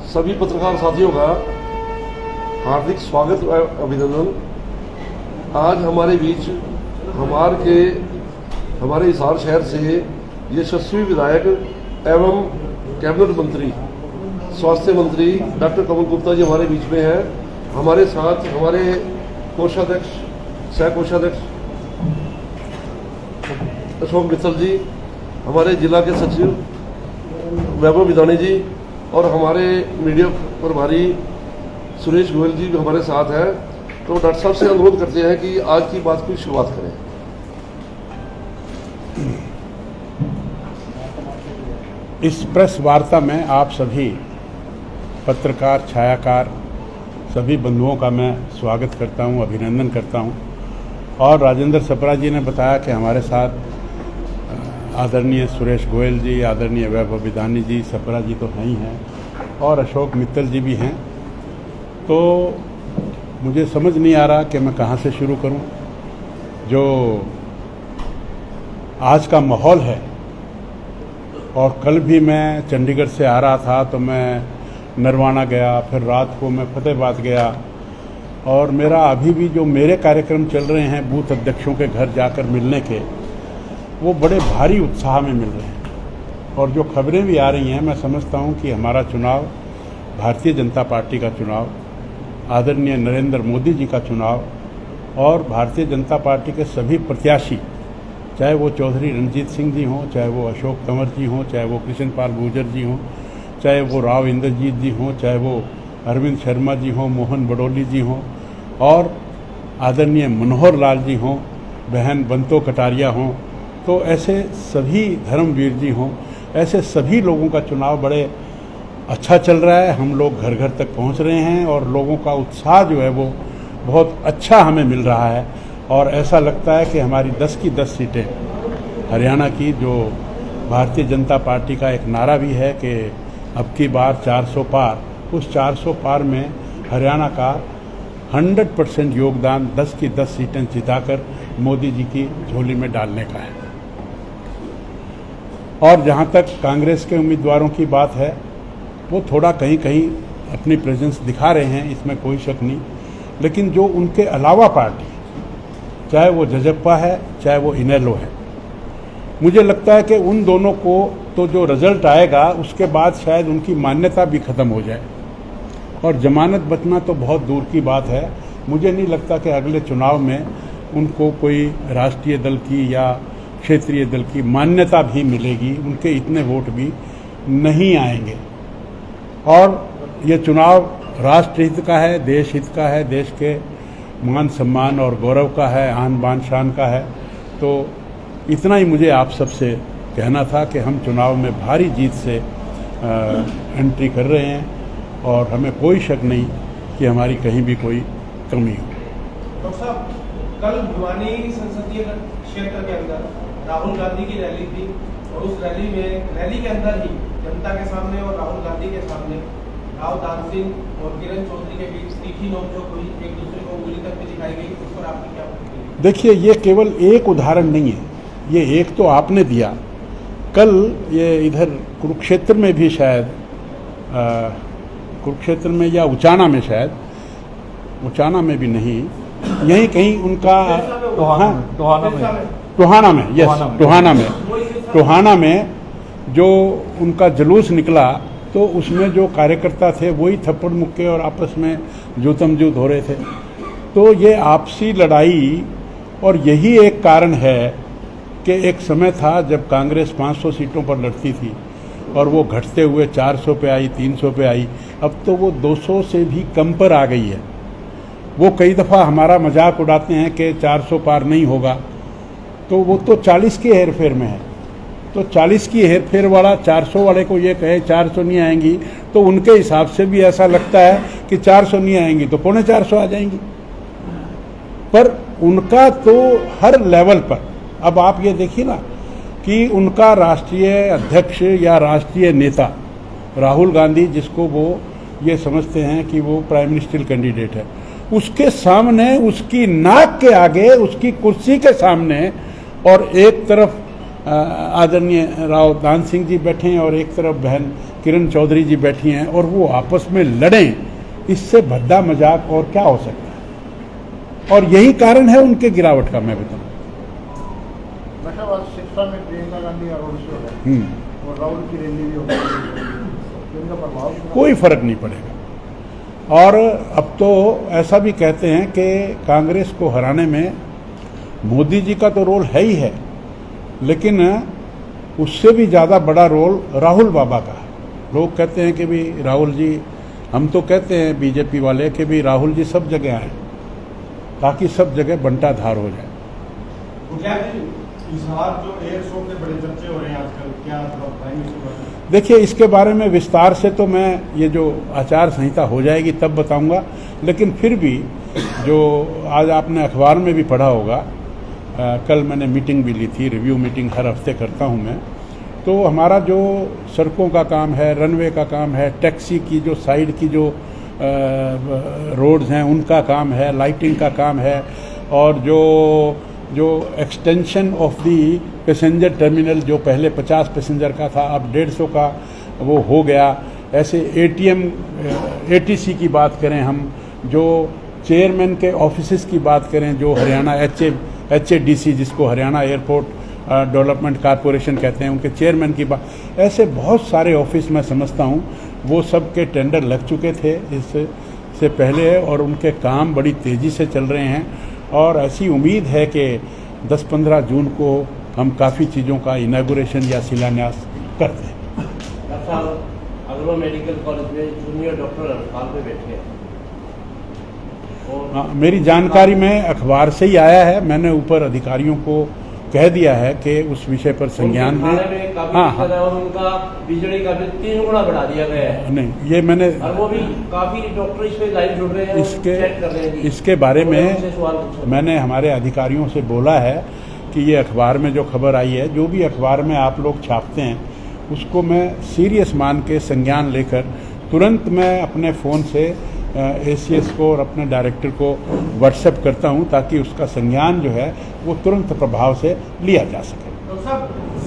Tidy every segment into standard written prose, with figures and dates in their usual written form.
सभी पत्रकार साथियों का हार्दिक स्वागत व अभिनंदन। आज हमारे बीच हमारे हिसार शहर से यशस्वी विधायक एवं कैबिनेट मंत्री स्वास्थ्य मंत्री डॉक्टर कमल गुप्ता जी हमारे बीच में हैं। हमारे साथ हमारे कोषाध्यक्ष सह कोषाध्यक्ष अशोक मित्तल जी, हमारे जिला के सचिव वैभव विधानी जी और हमारे मीडिया प्रभारी सुरेश गोयल जी भी हमारे साथ हैं। तो डॉक्टर साहब से अनुरोध करते हैं कि आज की बात की शुरुआत करें। इस प्रेस वार्ता में आप सभी पत्रकार, छायाकार सभी बंधुओं का मैं स्वागत करता हूं, अभिनंदन करता हूं। और राजेंद्र सप्रा जी ने बताया कि हमारे साथ आदरणीय सुरेश गोयल जी, आदरणीय वैभव विधानी जी, सप्रा जी तो हैं ही हैं और अशोक मित्तल जी भी हैं। तो मुझे समझ नहीं आ रहा कि मैं कहाँ से शुरू करूं। जो आज का माहौल है, और कल भी मैं चंडीगढ़ से आ रहा था तो मैं नरवाना गया, फिर रात को मैं फतेहाबाद गया, और मेरा अभी भी जो मेरे कार्यक्रम चल रहे हैं बूथ अध्यक्षों के घर जाकर मिलने के, वो बड़े भारी उत्साह में मिल रहे हैं। और जो खबरें भी आ रही हैं, मैं समझता हूं कि हमारा चुनाव, भारतीय जनता पार्टी का चुनाव, आदरणीय नरेंद्र मोदी जी का चुनाव और भारतीय जनता पार्टी के सभी प्रत्याशी, चाहे वो चौधरी रणजीत सिंह जी हों, चाहे वो अशोक तंवर जी हों, चाहे वो कृष्ण पाल गुर्जर जी हों, चाहे वो राव इंद्रजीत जी हों, चाहे वो अरविंद शर्मा जी हों, मोहन बडोली जी हों, और आदरणीय मनोहर लाल जी हों, बहन बंतो कटारिया हों, तो ऐसे सभी धर्मवीर जी हों, ऐसे सभी लोगों का चुनाव बड़े अच्छा चल रहा है। हम लोग घर घर तक पहुंच रहे हैं और लोगों का उत्साह जो है वो बहुत अच्छा हमें मिल रहा है। और ऐसा लगता है कि हमारी 10 की 10 सीटें हरियाणा की, जो भारतीय जनता पार्टी का एक नारा भी है कि अब की बार 400 पार, उस 400 पार में हरियाणा का 100% योगदान 10 की 10 सीटें जिताकर मोदी जी की झोली में डालने का है। और जहां तक कांग्रेस के उम्मीदवारों की बात है, वो थोड़ा कहीं कहीं अपनी प्रेजेंस दिखा रहे हैं, इसमें कोई शक नहीं। लेकिन जो उनके अलावा पार्टी, चाहे वो जजप्पा है, चाहे वो इनेलो है, मुझे लगता है कि उन दोनों को तो जो रिजल्ट आएगा उसके बाद शायद उनकी मान्यता भी खत्म हो जाए, और जमानत बचना तो बहुत दूर की बात है। मुझे नहीं लगता कि अगले चुनाव में उनको कोई राष्ट्रीय दल की या क्षेत्रीय दल की मान्यता भी मिलेगी, उनके इतने वोट भी नहीं आएंगे। और ये चुनाव राष्ट्र हित का है, देश हित का है, देश के मान सम्मान और गौरव का है, आन बान शान का है। तो इतना ही मुझे आप सबसे कहना था कि हम चुनाव में भारी जीत से एंट्री कर रहे हैं, और हमें कोई शक नहीं कि हमारी कहीं भी कोई कमी हो। डॉक्टर साहब, कल भिवानी संसदीय क्षेत्र के अंदर राहुल गांधी की रैली थी, और उस रैली के अंदर ही जनता के सामने और राहुल गांधी के सामने राव दान सिंह और किरण चौधरी के बीच तीखी नोकझोंक हुई, एक दूसरे को उंगली तक भी दिखाई गई। उस पर आपकी क्या प्रतिक्रिया? देखिए, ये केवल एक उदाहरण नहीं है, ये एक तो आपने दिया। कल ये इधर कुरुक्षेत्र में भी शायद, कुरुक्षेत्र में या उचाना में, शायद उचाना में भी नहीं, यहीं कहीं उनका टोहाना में जो उनका जुलूस निकला, तो उसमें जो कार्यकर्ता थे वही थप्पड़ मुक्के और आपस में जूतम जूत हो रहे थे। तो ये आपसी लड़ाई, और यही एक कारण है कि एक समय था जब कांग्रेस 500 सीटों पर लड़ती थी और वो घटते हुए 400 पे आई, 300 पे आई, अब तो वो 200 से भी कम पर आ गई है। वो कई दफ़ा हमारा मजाक उड़ाते हैं कि 400 पार नहीं होगा, तो वो तो 40 के हेरफेर में है। तो 40 की हेरफेर वाला 400 वाले को ये कहे 400 नहीं आएंगी, तो उनके हिसाब से भी ऐसा लगता है कि 400 नहीं आएंगी तो 450 आ जाएंगी। पर उनका तो हर लेवल पर, अब आप ये देखिए ना कि उनका राष्ट्रीय अध्यक्ष या राष्ट्रीय नेता राहुल गांधी, जिसको वो ये समझते हैं कि वो प्राइम मिनिस्टर कैंडिडेट है, उसके सामने, उसकी नाक के आगे, उसकी कुर्सी के सामने, और एक तरफ आदरणीय राव दान सिंह जी बैठे हैं और एक तरफ बहन किरण चौधरी जी बैठी हैं और वो आपस में लड़ें, इससे भद्दा मजाक और क्या हो सकता है। और यही कारण है उनके गिरावट का। मैं बताऊं शिक्षा में प्रियंका गांधी और राहुल की रैली भी होगी, इनका प्रभाव कोई फर्क नहीं पड़ेगा। और अब तो ऐसा भी कहते हैं कि कांग्रेस को हराने में मोदी जी का तो रोल है ही है, लेकिन उससे भी ज़्यादा बड़ा रोल राहुल बाबा का है। लोग कहते हैं कि भी राहुल जी, हम तो कहते हैं बीजेपी वाले कि भी राहुल जी सब जगह आए ताकि सब जगह बंटाधार हो जाए। इस बार जो एयर शो के बड़े चर्चे हो रहे हैं आजकल, क्या बताएंगे? देखिए, इसके बारे में विस्तार से तो मैं ये जो आचार संहिता हो जाएगी तब बताऊंगा, लेकिन फिर भी जो आज आपने अखबार में भी पढ़ा होगा, कल मैंने मीटिंग भी ली थी, रिव्यू मीटिंग हर हफ्ते करता हूं मैं। तो हमारा जो सड़कों का काम है, रनवे का काम है, टैक्सी की जो साइड की जो रोड्स हैं उनका काम है, लाइटिंग का काम है, और जो extension of the passenger terminal जो पहले 50 पैसेंजर का था अब 150 का वो हो गया। ऐसे एटीएम एटीसी की बात करें, हम जो चेयरमैन के ऑफिसेस की बात करें, जो हरियाणा HADC जिसको हरियाणा एयरपोर्ट डेवलपमेंट कॉरपोरेशन कहते हैं, उनके चेयरमैन की बात, ऐसे बहुत सारे ऑफिस मैं समझता हूँ वो सब के टेंडर लग चुके थे इससे पहले और उनके काम बड़ी तेज़ी से चल रहे हैं। और ऐसी उम्मीद है कि 10-15 जून को हम काफ़ी चीज़ों का इनॉग्रेशन या शिलान्यास कर दें। डॉक्टर साहब, अग्रवाल मेडिकल कॉलेज में जूनियर डॉक्टर हड़ताल पे बैठे हैं। हाँ, मेरी जानकारी में अखबार से ही आया है। मैंने ऊपर अधिकारियों को कह दिया है कि उस विषय पर संज्ञान में। हाँ, और उनका बिजली का बिल 3 गुना बढ़ा दिया गया है। नहीं, ये मैंने, और वो भी काफी डॉक्टर इस पे लाइव जुड़ रहे हैं, चेक कर रहे हैं। इसके बारे में मैंने हमारे अधिकारियों से बोला है कि ये अखबार में जो खबर आई है, जो भी अखबार में आप लोग छापते हैं, उसको मैं सीरियस मान के संज्ञान लेकर तुरंत मैं अपने फ़ोन से ACS को और अपने डायरेक्टर को व्हाट्सएप करता हूं ताकि उसका संज्ञान जो है वो तुरंत प्रभाव से लिया जा सके। तो सब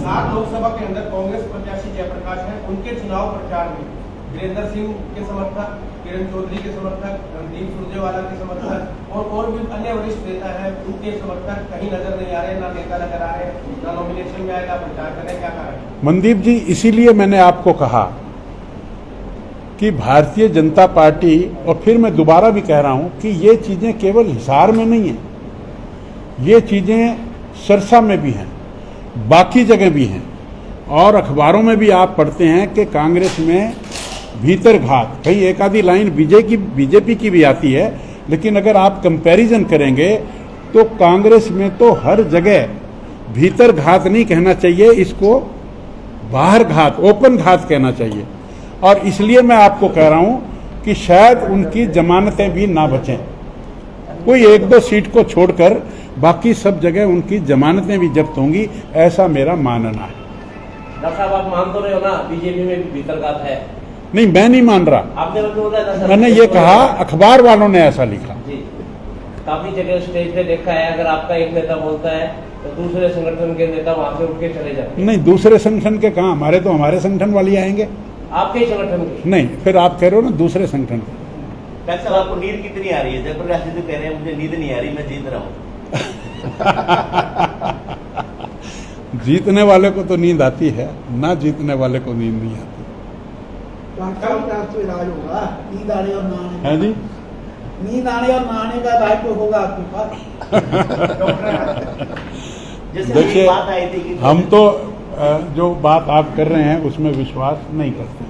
7 लोकसभा के अंदर कांग्रेस प्रत्याशी जयप्रकाश है, उनके चुनाव प्रचार में वीरेंद्र सिंह के समर्थक, किरण चौधरी के समर्थक, रणदीप सुरजेवाला के समर्थक और भी अन्य वरिष्ठ नेता है, उनके समर्थक कहीं नजर नहीं आ रहे, ना नेता नजर आ रहे, ना नॉमिनेशन में आएगा, प्रचार करें, क्या कारण? मनदीप जी, इसीलिए मैंने आपको कहा कि भारतीय जनता पार्टी, और फिर मैं दोबारा भी कह रहा हूं कि ये चीजें केवल हिसार में नहीं है, ये चीजें सरसा में भी हैं, बाकी जगह भी हैं, और अखबारों में भी आप पढ़ते हैं कि कांग्रेस में भीतर घात, कहीं एक आधी लाइन बीजेपी की भी आती है, लेकिन अगर आप कंपैरिजन करेंगे तो कांग्रेस में तो हर जगह भीतर घात नहीं कहना चाहिए, इसको बाहर घात, ओपन घात कहना चाहिए। और इसलिए मैं आपको कह रहा हूं कि शायद उनकी जमानतें भी ना बचें, कोई 1-2 सीट को छोड़कर बाकी सब जगह उनकी जमानतें भी जब्त होंगी, ऐसा मेरा मानना है। डॉक्टर साहब, आप मान तो रहे हो ना बीजेपी में भी भीतरघात है? नहीं, मैं नहीं मान रहा, आपने बोला, मैंने ये कहा, अखबार वालों ने ऐसा लिखा जी। काफी जगह स्टेज पे देखा है, अगर आपका एक नेता बोलता है तो दूसरे संगठन के नेता वहां से उठ के चले जाते हैं। नहीं, दूसरे संगठन के कहाँ, हमारे तो हमारे संगठन वाले आएंगे। आपके ही संगठन के? नहीं, फिर आप कह रहे हो ना दूसरे संगठन के। डॉक्टर साहब, आपको नींद कितनी आ रही है? जयप्रकाश जी तो कह रहे हैं मुझे नींद नहीं आ रही, मैं जीत रहा हूँ। जीतने वाले को तो नींद आती है, ना जीतने वाले को नींद नहीं आती। तो इलाज होगा, नींद आने और ना आने है जी, नींद आने और ना आने का इलाज तो होगा आपके पास। देखिए, हम तो जो बात आप कर रहे हैं उसमें विश्वास नहीं करते।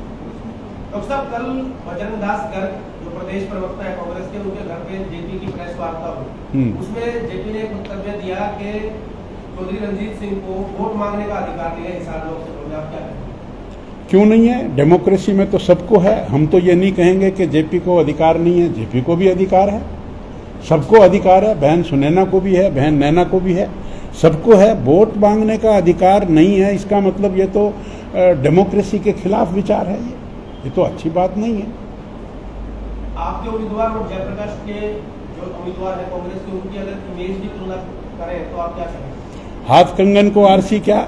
डॉक्टर साहब, कल बजरंग दास गर्ग जो प्रदेश प्रवक्ता है कांग्रेस के, उनके घर पे जेपी की प्रेस वार्ता हुई, उसमें जेपी ने एक वक्तव्य दिया कि चौधरी रणजीत सिंह को वोट मांगने का अधिकार नहीं है हिसार लोकसभा में। आप क्या कहेंगे? क्यों नहीं है? डेमोक्रेसी में तो सबको है। हम तो ये नहीं कहेंगे कि जेपी को अधिकार नहीं है, जेपी को भी अधिकार है, सबको अधिकार है, बहन सुनैना को भी है, बहन नैना को भी है, सबको है। वोट मांगने का अधिकार नहीं है, इसका मतलब ये तो डेमोक्रेसी के खिलाफ विचार है, ये तो अच्छी बात नहीं है। आपके उम्मीदवार और जयप्रकाश के जो उम्मीदवार है कांग्रेस के, उनकी अगर इमेज की तुलना करें तो आप क्या कहेंगे? हाथ कंगन को आरसी क्या,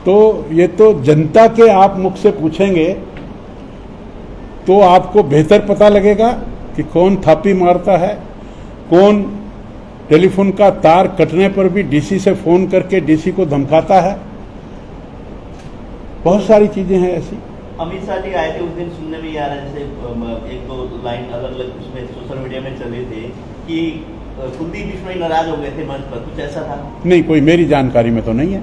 तो ये तो जनता के आप मुख से पूछेंगे तो आपको बेहतर पता लगेगा कि कौन थापी मारता है, कौन टेलीफोन का तार कटने पर भी डीसी से फोन करके डीसी को धमकाता है। बहुत सारी चीजें हैं ऐसी। अमित शाह जी आए थे उस दिन, सुनने में आ रहा है जैसे एक दो लाइन अलग अलग उसमें सोशल मीडिया में चले थे कि कुलदीप बिश्नोई नाराज हो गए थे मंच पर, कुछ ऐसा था? नहीं, कोई मेरी जानकारी में तो नहीं है।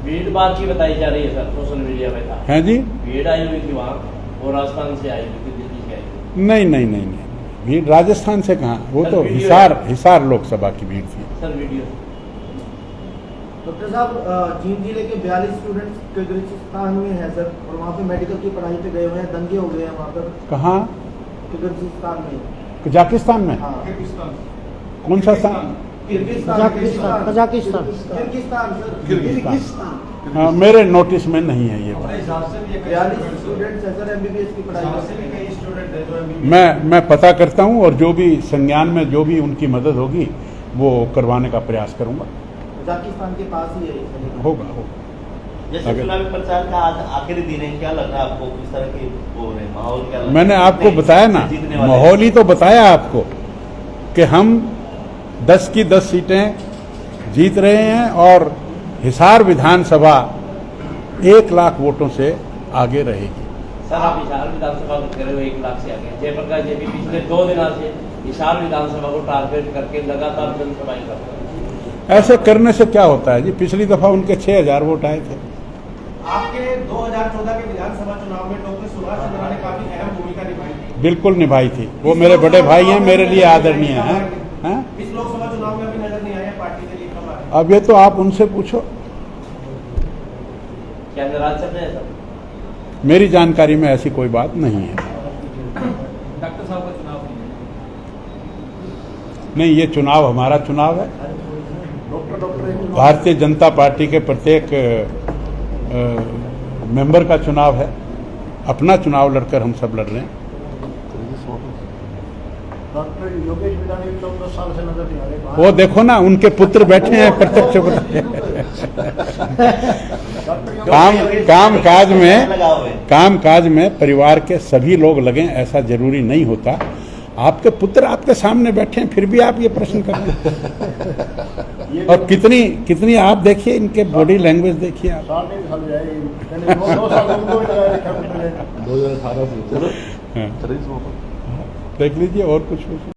भीड़ बात की बताई जा रही है सर, सोशल मीडिया में था। हैं जी? भीड़ आई हुई थी वहाँ, वो राजस्थान से आई हुई थी, दिल्ली से आई हुई नहीं नहीं नहीं नहीं, भीड़ राजस्थान से कहाँ, वो सर, तो वीडियो हिसार लोकसभा की भीड़ थी। सर। वीडियो डॉक्टर साहब, जींद जिले के 42 स्टूडेंट्स किर्गिस्तान में हैं सर, और वहाँ पे मेडिकल की पढ़ाई पे गए हुए हैं, दंगे हो गए हैं वहाँ पर। कहाँ? किर्गिस्तान में। कजाकिस्तान में? हाँ। कौन सा स्थान? Kazakhstan. Kazakhstan. Kyrgyzstan sir. Kyrgyzstan. हाँ, मेरे नोटिस में नहीं है ये बात। 42 स्टूडेंट्स हैं सर, MBBS की पढ़ाई करते हैं। मैं पता करता हूँ और जो भी संज्ञान में जो भी उनकी मदद होगी वो करवाने का प्रयास करूंगा। कजाकिस्तान के पास ही है। होगा। जैसे चुनावी प्रचार का आज आखिरी दिन है, क्या लग रहा है आपको, किस तरह के वो रहे माहौल, क्या लग रहा है? मैंने आपको बताया ना, माहौल ही तो बताया आपको कि हम 10 की 10 सीटें जीत रहे हैं और हिसार विधानसभा 1 लाख वोटों से आगे रहेगी। सर, आप हिसार विधानसभा को कह रहे हो 1 लाख से आगे। जयप्रकाश जी भी पिछले 2 दिनों से हिसार विधानसभा को टारगेट करके लगातार जनसभाएं करते हैं। ऐसे करने से क्या होता है जी? पिछली दफा उनके 6000 वोट आए थे। आपके 2014 के विधानसभा चुनाव में डॉक्टर सुभाष चंद्रा ने काफी अहम भूमिका निभाई थी। बिल्कुल निभाई थी, वो मेरे बड़े भाई हैं, मेरे लिए आदरणीय हैं। इस लोकसभा चुनाव में अभी नजर नहीं आया पार्टी के लिए, कब आए? अब ये तो आप उनसे पूछो। क्या नाराज चल रहे हैं सर? मेरी जानकारी में ऐसी कोई बात नहीं है। डॉक्टर साहब का चुनाव नहीं, ये चुनाव हमारा चुनाव है। डॉक्टर भारतीय जनता पार्टी के प्रत्येक मेंबर का चुनाव है। अपना चुनाव लड़कर हम सब लड़ रहे हैं। डॉक्टर योगेश विधानी 14 साल से नजर नहीं आ रहे। वो देखो ना, उनके पुत्र बैठे हैं प्रत्यक्ष काम काज में परिवार के सभी लोग लगे, ऐसा जरूरी नहीं होता। आपके पुत्र आपके सामने बैठे हैं, फिर भी आप ये प्रश्न कर रहे हैं। और कितनी आप देखिए, इनके बॉडी लैंग्वेज देखिए आप। 2018 से देख लीजिए और कुछ